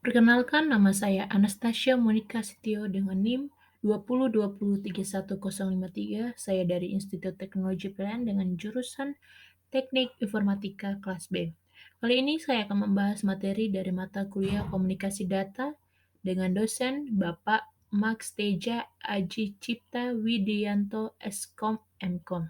Perkenalkan, nama saya Anastasia Monica Setio dengan NIM 2020315053. Saya dari Institut Teknologi PLN dengan jurusan Teknik Informatika kelas B. Kali ini saya akan membahas materi dari mata kuliah Komunikasi Data dengan dosen Bapak Max Teja Aji Cipta Widianto Eskom Mkom.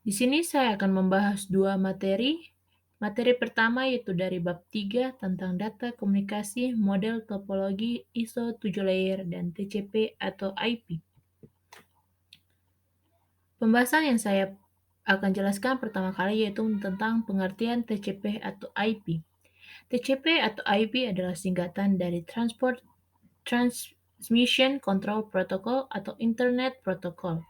Di sini saya akan membahas dua materi. Materi pertama yaitu dari bab 3 tentang data komunikasi, model topologi ISO 7 layer dan TCP atau IP. Pembahasan yang saya akan jelaskan pertama kali yaitu tentang pengertian TCP atau IP. TCP atau IP adalah singkatan dari Transmission Control Protocol atau Internet Protocol,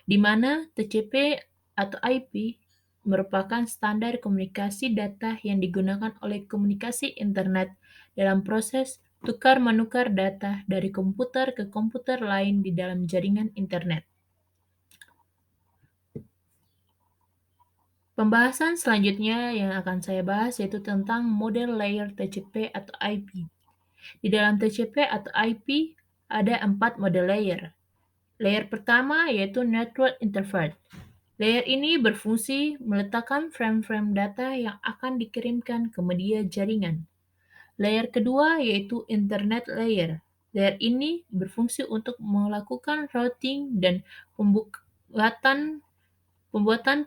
di mana TCP atau IP merupakan standar komunikasi data yang digunakan oleh komunikasi internet dalam proses tukar-menukar data dari komputer ke komputer lain di dalam jaringan internet. Pembahasan selanjutnya yang akan saya bahas yaitu tentang model layer TCP atau IP. Di dalam TCP atau IP ada 4 model layer. Layer pertama yaitu Network Interface. Layer ini berfungsi meletakkan frame-frame data yang akan dikirimkan ke media jaringan. Layer kedua yaitu Internet Layer. Layer ini berfungsi untuk melakukan routing dan pembuatan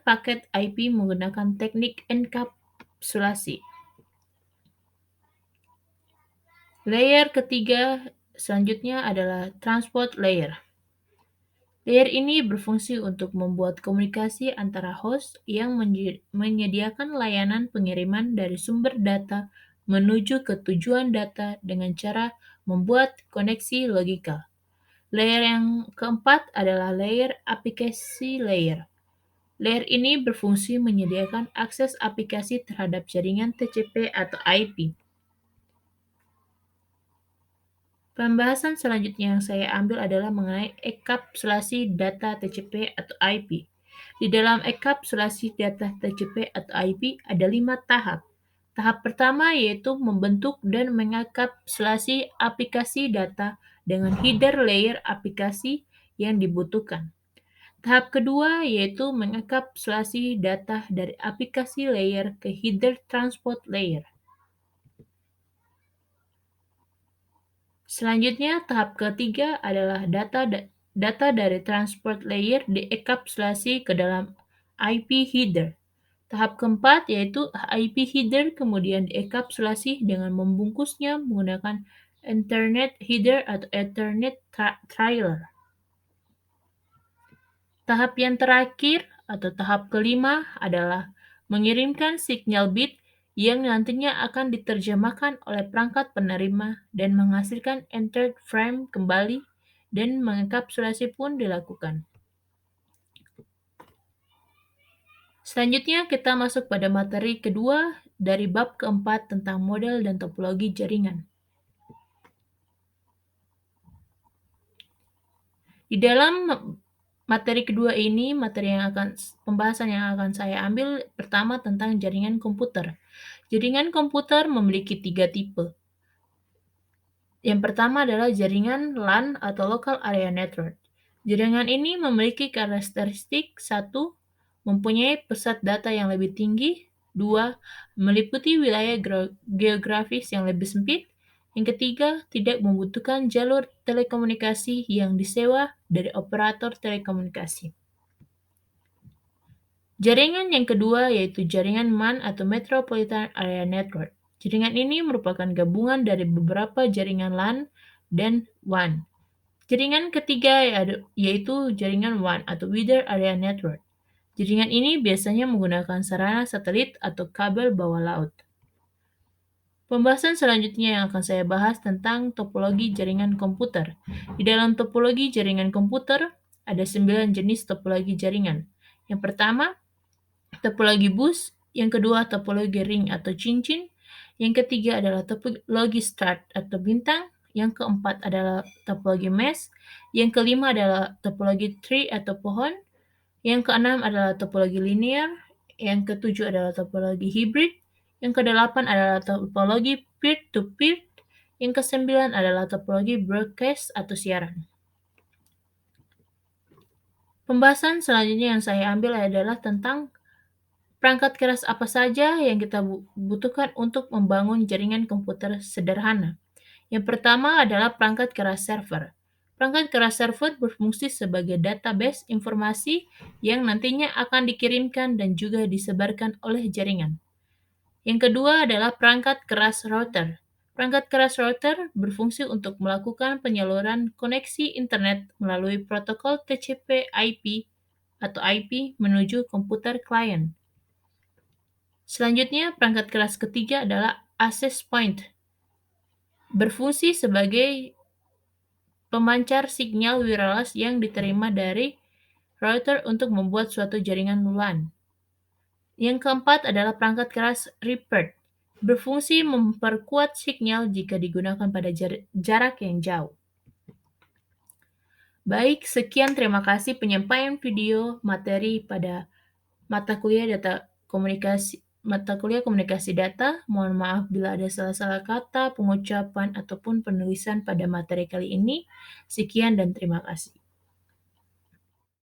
paket IP menggunakan teknik enkapsulasi. Layer ketiga selanjutnya adalah Transport Layer. Layer ini berfungsi untuk membuat komunikasi antara host yang menyediakan layanan pengiriman dari sumber data menuju ke tujuan data dengan cara membuat koneksi logikal. Layer yang keempat adalah layer aplikasi layer. Layer ini berfungsi menyediakan akses aplikasi terhadap jaringan TCP atau IP. Pembahasan selanjutnya yang saya ambil adalah mengenai enkapsulasi data TCP atau IP. Di dalam enkapsulasi data TCP atau IP ada 5 tahap. Tahap pertama yaitu membentuk dan mengekapsulasi aplikasi data dengan header layer aplikasi yang dibutuhkan. Tahap kedua yaitu mengekapsulasi data dari aplikasi layer ke header transport layer. Selanjutnya, tahap ketiga adalah data dari transport layer diekapsulasi ke dalam IP header. Tahap keempat yaitu IP header kemudian diekapsulasi dengan membungkusnya menggunakan Ethernet header atau Ethernet trailer. Tahap yang terakhir atau tahap kelima adalah mengirimkan sinyal bit yang nantinya akan diterjemahkan oleh perangkat penerima dan menghasilkan entered frame kembali dan mengekapsulasi pun dilakukan. Selanjutnya kita masuk pada materi kedua dari bab keempat tentang model dan topologi jaringan. Di dalam materi kedua ini, pembahasan yang akan saya ambil pertama tentang jaringan komputer. Jaringan komputer memiliki 3 tipe. Yang pertama adalah jaringan LAN atau Local Area Network. Jaringan ini memiliki karakteristik 1. Mempunyai pusat data yang lebih tinggi. 2. Meliputi wilayah geografis yang lebih sempit. Yang ketiga, tidak membutuhkan jalur telekomunikasi yang disewa dari operator telekomunikasi. Jaringan yang kedua yaitu jaringan MAN atau Metropolitan Area Network. Jaringan ini merupakan gabungan dari beberapa jaringan LAN dan WAN. Jaringan ketiga yaitu jaringan WAN atau Wider Area Network. Jaringan ini biasanya menggunakan sarana satelit atau kabel bawah laut. Pembahasan selanjutnya yang akan saya bahas tentang topologi jaringan komputer. Di dalam topologi jaringan komputer ada 9 jenis topologi jaringan. Yang pertama, topologi bus, yang kedua topologi ring atau cincin, yang ketiga adalah topologi star atau bintang, yang keempat adalah topologi mesh, yang kelima adalah topologi tree atau pohon, yang keenam adalah topologi linear, yang ketujuh adalah topologi hybrid, Yang kedelapan adalah topologi peer-to-peer. Yang kesembilan adalah topologi broadcast atau siaran. Pembahasan selanjutnya yang saya ambil adalah tentang perangkat keras apa saja yang kita butuhkan untuk membangun jaringan komputer sederhana. Yang pertama adalah perangkat keras server. Perangkat keras server berfungsi sebagai database informasi yang nantinya akan dikirimkan dan juga disebarkan oleh jaringan. Yang kedua adalah perangkat keras router. Perangkat keras router berfungsi untuk melakukan penyaluran koneksi internet melalui protokol TCP/IP atau IP menuju komputer klien. Selanjutnya, perangkat keras ketiga adalah access point. Berfungsi sebagai pemancar sinyal wireless yang diterima dari router untuk membuat suatu jaringan LAN. Yang keempat adalah perangkat keras RPERT. Berfungsi memperkuat sinyal jika digunakan pada jarak yang jauh. Baik, sekian terima kasih penyampaian video materi pada mata kuliah komunikasi data. Mohon maaf bila ada salah-salah kata, pengucapan, ataupun penulisan pada materi kali ini. Sekian dan terima kasih.